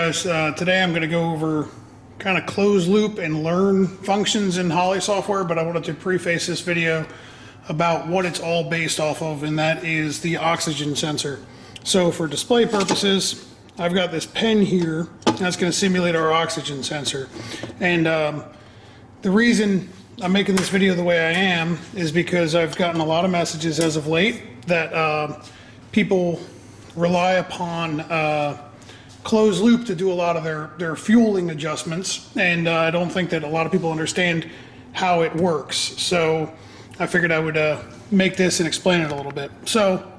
guys, today I'm going to go over kind of closed loop and learn functions in Holley software, but I wanted to preface this video about what it's all based off of, and that is the oxygen sensor. So for display purposes, I've got this pen here that's going to simulate our oxygen sensor. And the reason I'm making this video the way I am is because I've gotten a lot of messages as of late that people rely upon closed loop to do a lot of their fueling adjustments, and I don't think that a lot of people understand how it works. So I figured I would make this and explain it a little bit. So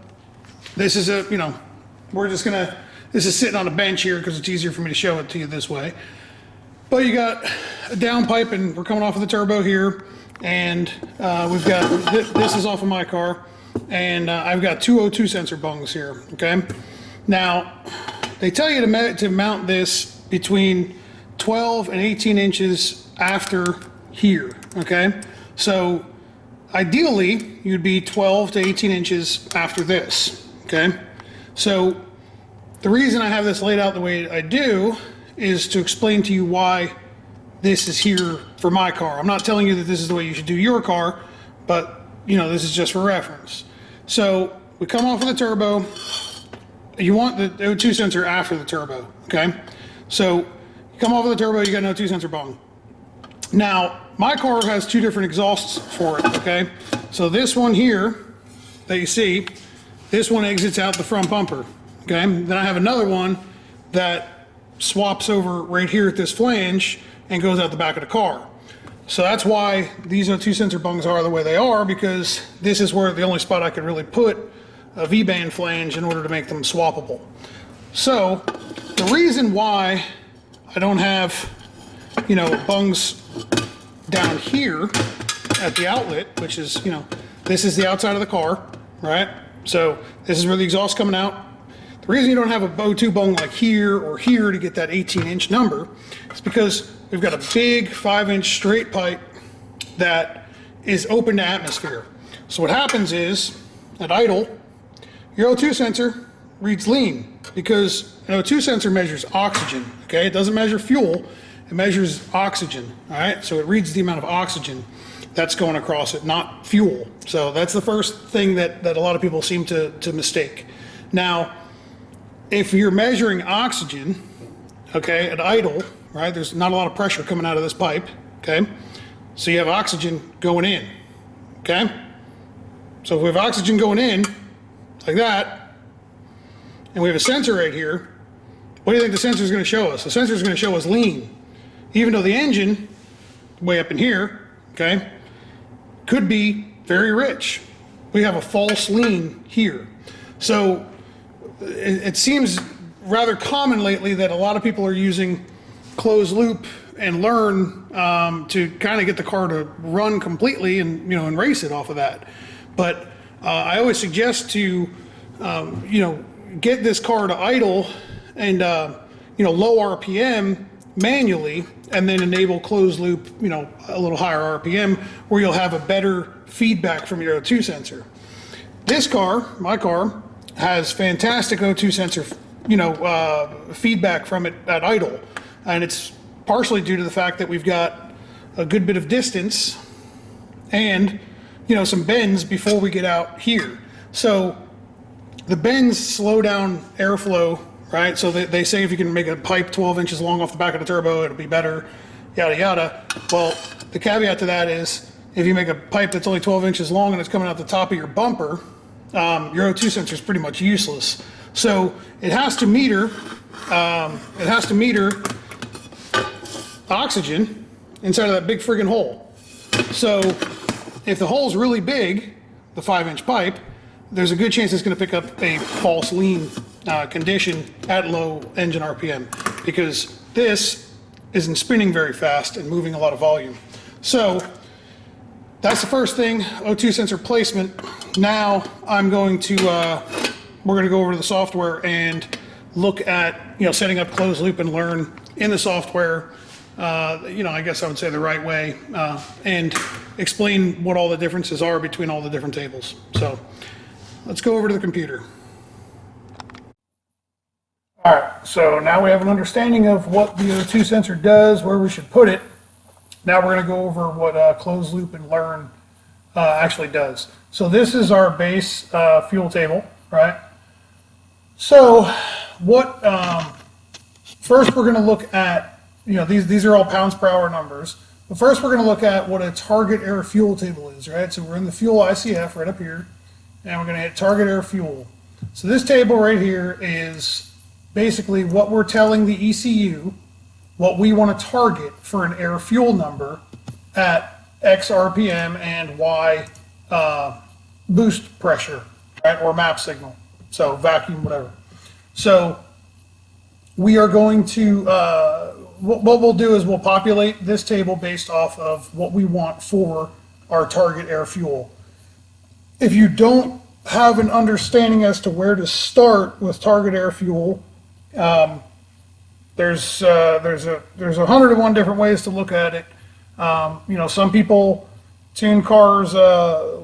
this is this is sitting on a bench here because it's easier for me to show it to you this way. But you got a down pipe, and we're coming off of the turbo here, and we've got, this is off of my car, and I've got two O2 sensor bungs here, okay? Now, they tell you to mount this between 12 and 18 inches after here, okay? So ideally, you'd be 12 to 18 inches after this, okay? So the reason I have this laid out the way I do is to explain to you why this is here for my car. I'm not telling you that this is the way you should do your car, but this is just for reference. So we come off of the turbo. You want the O2 sensor after the turbo, okay? So you come off of the turbo, you got an O2 sensor bung. Now, my car has two different exhausts for it, okay? So this one here that you see, this one exits out the front bumper, okay? Then I have another one that swaps over right here at this flange and goes out the back of the car. So that's why these O2 sensor bungs are the way they are, because this is where the only spot I could really put a V-band flange in order to make them swappable. So the reason why I don't have, bungs down here at the outlet, which is, this is the outside of the car, right? So this is where the exhaust coming out. The reason you don't have a O2 bung like here or here to get that 18-inch number is because we've got a big 5-inch straight pipe that is open to atmosphere. So what happens is, at idle, your O2 sensor reads lean, because an O2 sensor measures oxygen, okay? It doesn't measure fuel, it measures oxygen, all right? So it reads the amount of oxygen that's going across it, not fuel. So that's the first thing that a lot of people seem to mistake. Now, if you're measuring oxygen, okay, at idle, right, there's not a lot of pressure coming out of this pipe, okay? So you have oxygen going in, okay? So if we have oxygen going in, like that, and we have a sensor right here, what do you think the sensor is going to show us? The sensor is going to show us lean, even though the engine, way up in here, okay, could be very rich. We have a false lean here. So it seems rather common lately that a lot of people are using closed loop and learn to kind of get the car to run completely and and race it off of that. But I always suggest to get this car to idle and low RPM manually, and then enable closed loop a little higher RPM, where you'll have a better feedback from your O2 sensor. This car, my car, has fantastic O2 sensor feedback from it at idle, and it's partially due to the fact that we've got a good bit of distance and some bends before we get out here. So the bends slow down airflow, right? So they say if you can make a pipe 12 inches long off the back of the turbo, it'll be better, yada yada. Well, the caveat to that is, if you make a pipe that's only 12 inches long and it's coming out the top of your bumper, your O2 sensor is pretty much useless. So it has to meter oxygen inside of that big friggin' hole. So if the hole's really big, the 5-inch pipe, there's a good chance it's going to pick up a false lean condition at low engine RPM, because this isn't spinning very fast and moving a lot of volume. So that's the first thing, O2 sensor placement. Now we're going to go over to the software and look at setting up closed loop and learn in the software, I guess I would say the right way, and explain what all the differences are between all the different tables. So let's go over to the computer. All right, so now we have an understanding of what the O2 sensor does, where we should put it. Now we're going to go over what closed loop and learn actually does. So this is our base fuel table, right? So what, first we're going to look at, these are all pounds per hour numbers. But first we're going to look at what a target air fuel table is, right? So we're in the fuel ICF right up here, and we're going to hit target air fuel. So this table right here is basically what we're telling the ECU what we want to target for an air fuel number at X RPM and Y boost pressure, right, or map signal, so vacuum, whatever. So we are going to, what we'll do is we'll populate this table based off of what we want for our target air fuel. If you don't have an understanding as to where to start with target air fuel, there's 101 different ways to look at it. Some people tune cars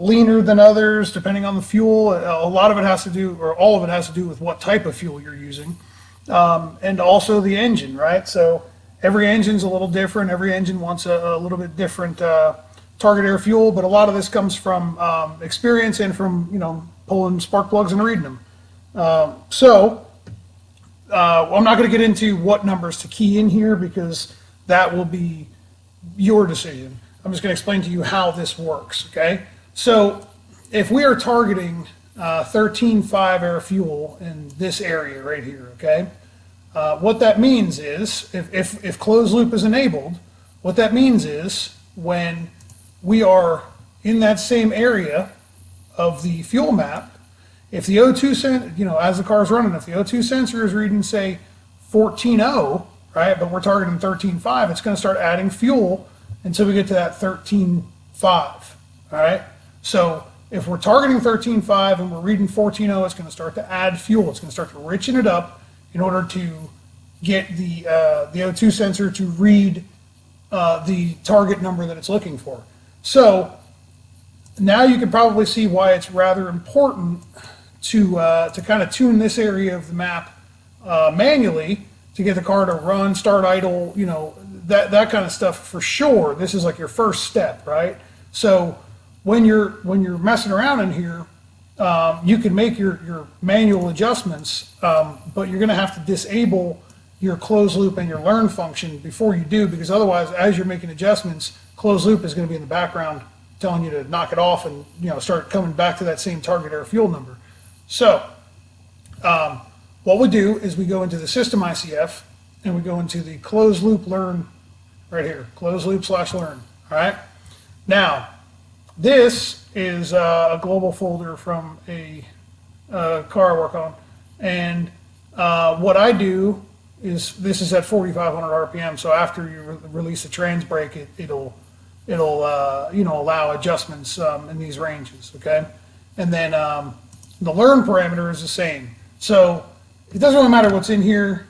leaner than others depending on the fuel. A lot of it has to do, or all of it has to do with what type of fuel you're using, and also the engine, right? So every engine's a little different. Every engine wants a little bit different target air fuel, but a lot of this comes from experience and from pulling spark plugs and reading them. I'm not going to get into what numbers to key in here because that will be your decision. I'm just going to explain to you how this works, okay? So if we are targeting 13.5 air fuel in this area right here, okay? What that means is, if closed loop is enabled, what that means is when we are in that same area of the fuel map, if the O2 sensor, as the car is running, if the O2 sensor is reading, say, 14.0, right, but we're targeting 13.5, it's going to start adding fuel until we get to that 13.5, all right? So if we're targeting 13.5 and we're reading 14.0, it's going to start to add fuel. It's going to start to richen it up in order to get the O2 sensor to read the target number that it's looking for. So now you can probably see why it's rather important to kind of tune this area of the map manually to get the car to run, start, idle, that kind of stuff for sure. This is like your first step, right? So when you're messing around in here, you can make your manual adjustments, but you're going to have to disable your closed loop and your learn function before you do, because otherwise, as you're making adjustments, closed loop is going to be in the background telling you to knock it off and start coming back to that same target air fuel number. So what we do is we go into the system ICF and we go into the closed loop learn right here, closed loop /learn. All right. Now this is a global folder from a car I work on, and what I do is this is at 4,500 RPM. So after you release the trans brake, it'll allow adjustments in these ranges, okay? And then the learn parameter is the same. So it doesn't really matter what's in here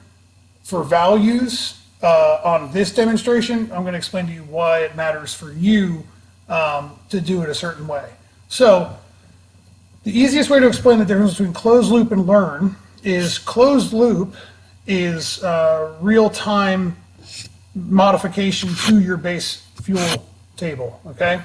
for values on this demonstration. I'm going to explain to you why it matters for you to do it a certain way. So the easiest way to explain the difference between closed loop and learn is closed loop is real-time modification to your base fuel table, okay?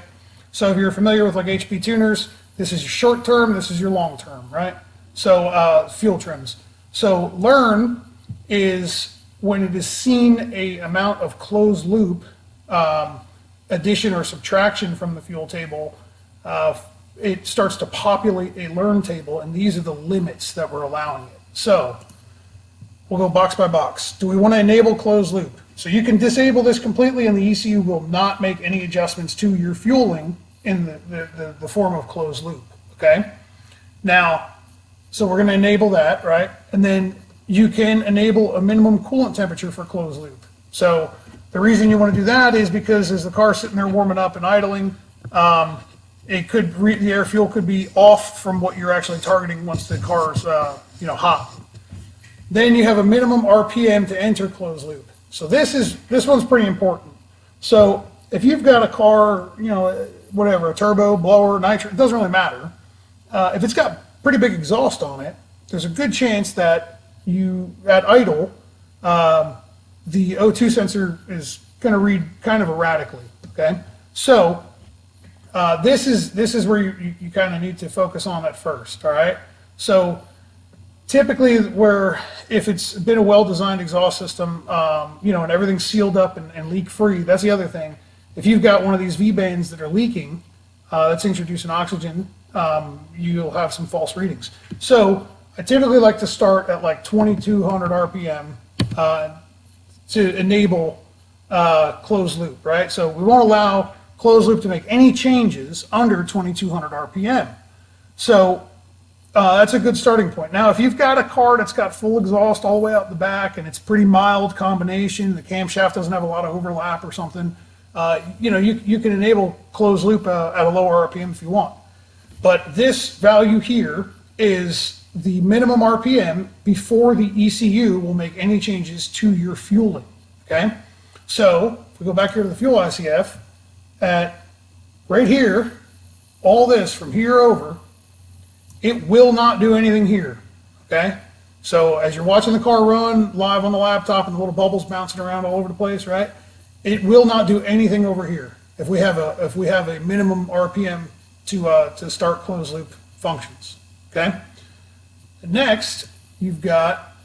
So if you're familiar with like HP tuners, this is your short term, this is your long term, right? So fuel trims. So learn is when it is seen a amount of closed loop addition or subtraction from the fuel table, it starts to populate a learn table, and these are the limits that we're allowing it. So we'll go box by box. Do we want to enable closed loop? So you can disable this completely and the ECU will not make any adjustments to your fueling in the form of closed loop, okay? Now, so we're going to enable that, right? And then you can enable a minimum coolant temperature for closed loop. So the reason you want to do that is because as the car's sitting there warming up and idling, the air fuel could be off from what you're actually targeting once the car's hot. Then you have a minimum RPM to enter closed loop. So this one's pretty important. So if you've got a car, whatever, a turbo, blower, nitro, it doesn't really matter. If it's got pretty big exhaust on it, there's a good chance that at idle, the O2 sensor is going to read kind of erratically. Okay, so this is where you kind of need to focus on at first. All right, so typically where if it's been a well-designed exhaust system, and everything's sealed up and leak-free, that's the other thing. If you've got one of these V-bands that are leaking, that's introducing oxygen, you'll have some false readings. So I typically like to start at like 2200 RPM to enable closed loop, right? So we won't allow closed loop to make any changes under 2200 RPM. So that's a good starting point. Now, if you've got a car that's got full exhaust all the way out the back and it's pretty mild combination, the camshaft doesn't have a lot of overlap or something, you can enable closed loop at a lower RPM if you want. But this value here is the minimum RPM before the ECU will make any changes to your fueling, okay? So if we go back here to the fuel ICF, at right here, all this from here over, it will not do anything here, okay? So as you're watching the car run live on the laptop and the little bubbles bouncing around all over the place, right? It will not do anything over here if we have a minimum RPM to start closed loop functions, okay? Next, you've got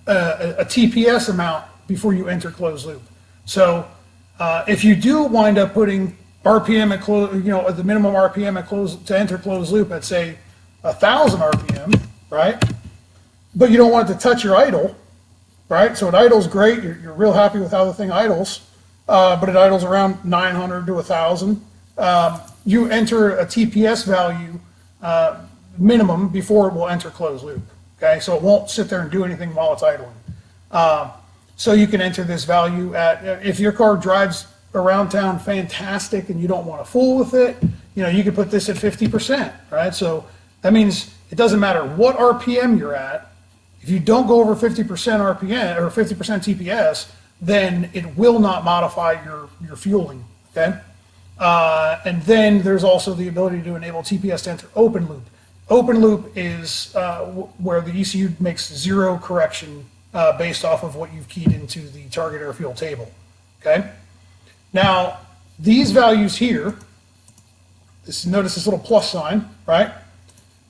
a TPS amount before you enter closed loop. So if you do wind up putting RPM at the minimum RPM to enter closed loop at say 1000 RPM, right? But you don't want it to touch your idle, right? So it idles great. You're real happy with how the thing idles, but it idles around 900 to 1000. You enter a TPS value minimum before it will enter closed loop. Okay, so it won't sit there and do anything while it's idling. So you can enter this value at, if your car drives around town fantastic and you don't want to fool with it, you could put this at 50%, right? So that means it doesn't matter what RPM you're at. If you don't go over 50% RPM or 50% TPS, then it will not modify your fueling, okay? And then there's also the ability to enable TPS to enter open loop. Open loop is where the ECU makes zero correction based off of what you've keyed into the target air fuel table, okay? Now, these values here, notice this little plus sign, right?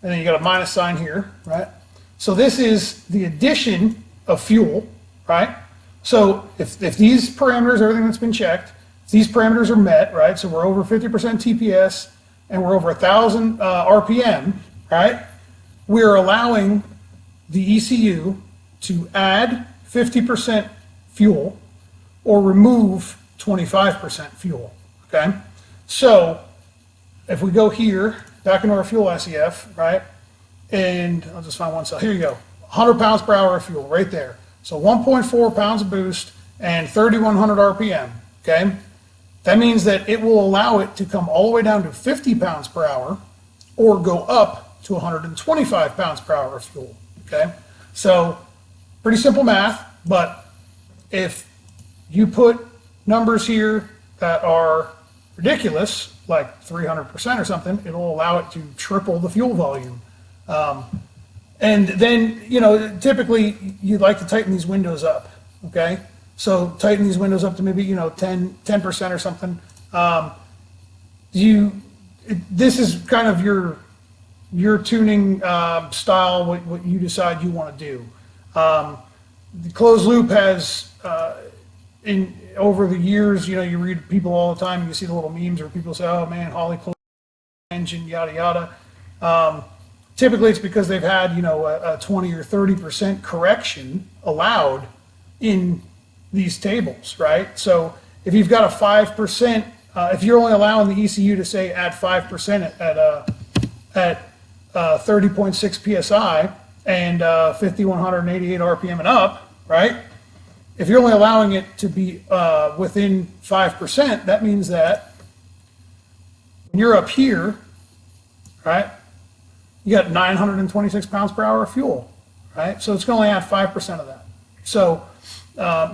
And then you got a minus sign here, right? So this is the addition of fuel, right? So if these parameters, everything that's been checked, if these parameters are met, right? So we're over 50% TPS and we're over 1000 RPM, right? We're allowing the ECU to add 50% fuel or remove 25% fuel, okay? So if we go here, back into our fuel ICF, right? And I'll just find one cell. Here you go. 100 pounds per hour of fuel right there. So 1.4 pounds of boost and 3,100 RPM, okay? That means that it will allow it to come all the way down to 50 pounds per hour or go up to 125 pounds per hour of fuel, okay? So pretty simple math, but if you put numbers here that are ridiculous, like 300% or something, it'll allow it to triple the fuel volume. And then, typically you'd like to tighten these windows up, okay? So tighten these windows up to maybe, 10% or something. This is kind of your tuning style, what you decide you want to do. The closed loop has, over the years, you read people all the time, and you see the little memes where people say, oh man, Holley closed engine, yada, yada. Typically it's because they've had, a 20 or 30% correction allowed in these tables, right? So if you've got a 5%, if you're only allowing the ECU to say add 5% at 30.6 PSI and 5,188 RPM and up, right? If you're only allowing it to be within 5%, that means that when you're up here, right, you got 926 pounds per hour of fuel, right? So it's going to only add 5% of that. So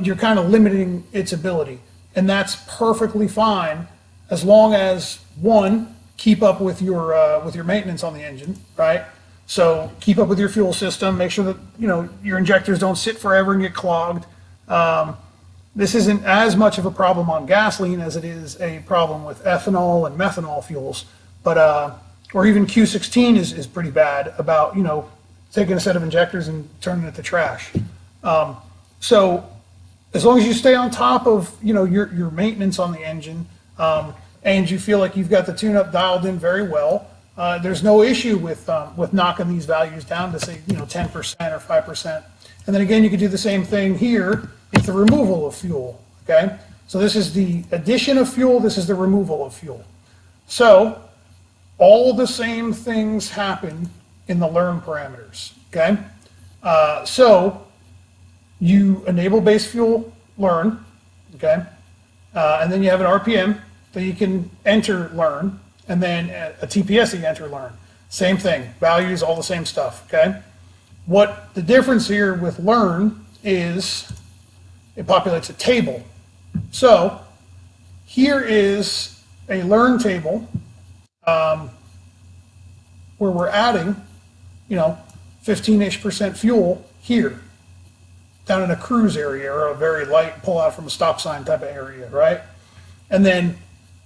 you're kind of limiting its ability. And that's perfectly fine as long as, one, keep up with your maintenance on the engine, right? So keep up with your fuel system. Make sure that your injectors don't sit forever and get clogged. This isn't as much of a problem on gasoline as it is a problem with ethanol and methanol fuels, but or even Q16 is pretty bad about taking a set of injectors and turning it to trash. So as long as you stay on top of your maintenance on the engine, and you feel like you've got the tune-up dialed in very well, there's no issue with knocking these values down to say 10% or 5%. And then again, you could do the same thing here with the removal of fuel. Okay, so this is the addition of fuel. This is the removal of fuel. So all the same things happen in the learn parameters. Okay, so you enable base fuel learn. Okay, and then you have an RPM that you can enter learn, and then a TPS that you enter learn. Same thing, values, all the same stuff. Okay, what the difference here with learn is it populates a table. So here is a learn table where we're adding 15-ish% fuel here down in a cruise area or a very light pull out from a stop sign type of area, right? And then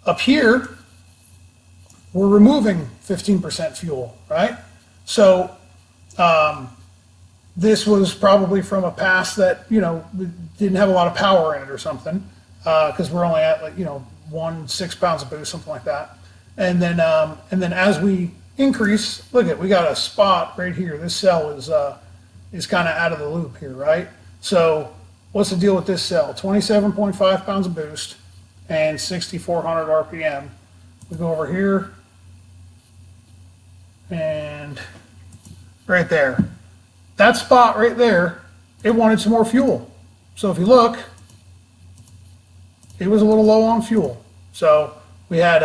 up here, we're removing 15% fuel, right? So this was probably from a pass that, didn't have a lot of power in it or something, because we're only at 6 pounds of boost, something like that. And then as we increase, look at, we got a spot right here. This cell is kind of out of the loop here, right? So what's the deal with this cell? 27.5 pounds of boost and 6,400 RPM. We go over here and right there. That spot right there, it wanted some more fuel. So if you look, it was a little low on fuel. So we had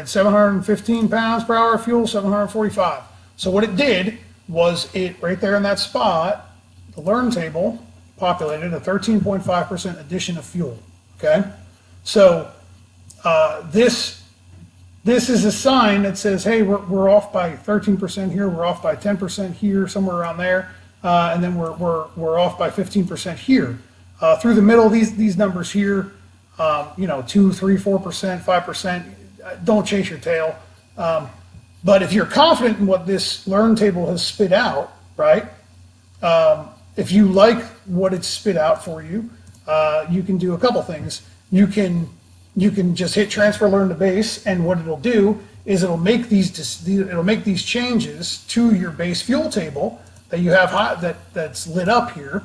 715 pounds per hour of fuel, 745. So what it did was it right there in that spot, the learn table populated a 13.5% addition of fuel. Okay, so this is a sign that says, hey, we're off by 13% here, we're off by 10% here, somewhere around there, and then we're off by 15% here. Through the middle, these numbers here, 2, 3, 4%, 5%. Don't chase your tail. But if you're confident in what this learn table has spit out, right? If you like what it's spit out for you, you can do a couple things. You can just hit transfer learn to base, and what it'll do is it'll make these changes to your base fuel table that you have that's lit up here,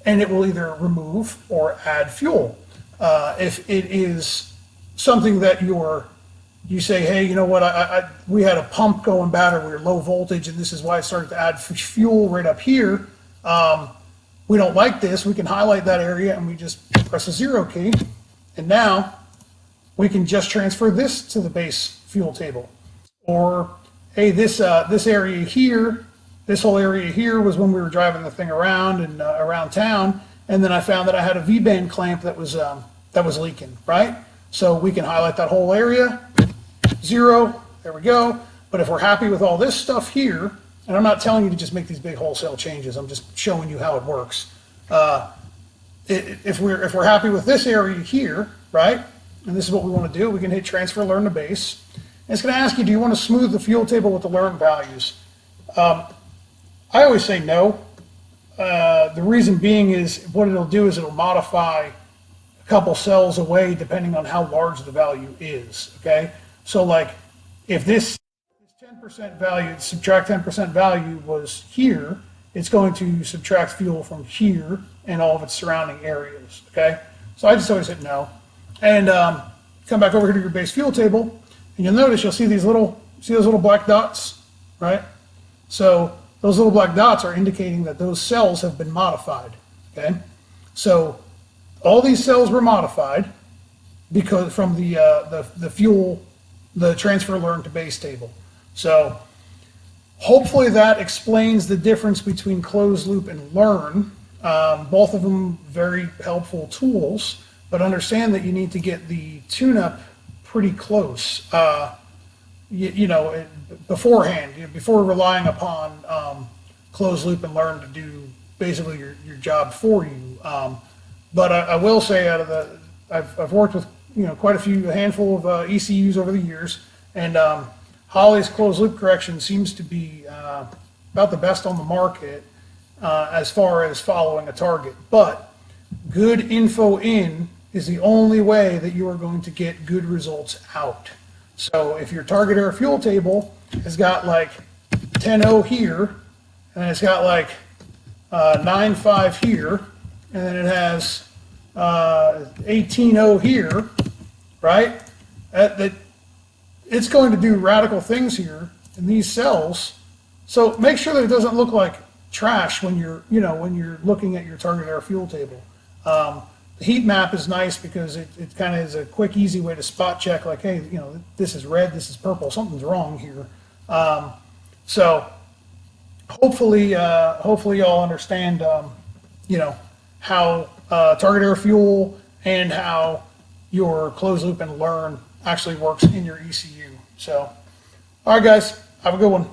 and it will either remove or add fuel. If it is something that you say, hey, you know what, we had a pump going bad, or we were low voltage, and this is why I started to add fuel right up here. We don't like this. We can highlight that area and we just press a 0 key, and now we can just transfer this to the base fuel table. Or, hey, this area here, this whole area here was when we were driving the thing around and around town, and then I found that I had a V-band clamp that was leaking, right? So we can highlight that whole area, 0, there we go. But if we're happy with all this stuff here, and I'm not telling you to just make these big wholesale changes, I'm just showing you how it works. If we're happy with this area here, right, and this is what we want to do, we can hit transfer learn to base. And it's going to ask you, do you want to smooth the fuel table with the learn values? I always say no. The reason being is what it'll do is it'll modify a couple cells away depending on how large the value is, okay? So like if this 10% value, subtract 10% value was here, it's going to subtract fuel from here and all of its surrounding areas, okay? So I just always hit no. And come back over here to your base fuel table, and you'll notice, you'll see those little black dots, right? So those little black dots are indicating that those cells have been modified, okay? So all these cells were modified because from the fuel, the transfer learn to base table. So hopefully that explains the difference between closed loop and learn. Both of them very helpful tools, but understand that you need to get the tune-up pretty close. beforehand, before relying upon closed loop and learn to do basically your job for you. But I will say I've worked with, quite a handful of ECUs over the years, and Holley's closed loop correction seems to be about the best on the market as far as following a target. But good info in is the only way that you are going to get good results out. So if your target air fuel table has got like 10.0 here, and it's got like 9.5 here, and then it has 18.0 here, right? That it's going to do radical things here in these cells. So make sure that it doesn't look like trash when you're looking at your target air fuel table. The heat map is nice because it kind of is a quick, easy way to spot check, like, hey, this is red, this is purple, something's wrong here. So hopefully y'all understand, how target air fuel and how your closed loop and learn actually works in your ECU. So, all right, guys, have a good one.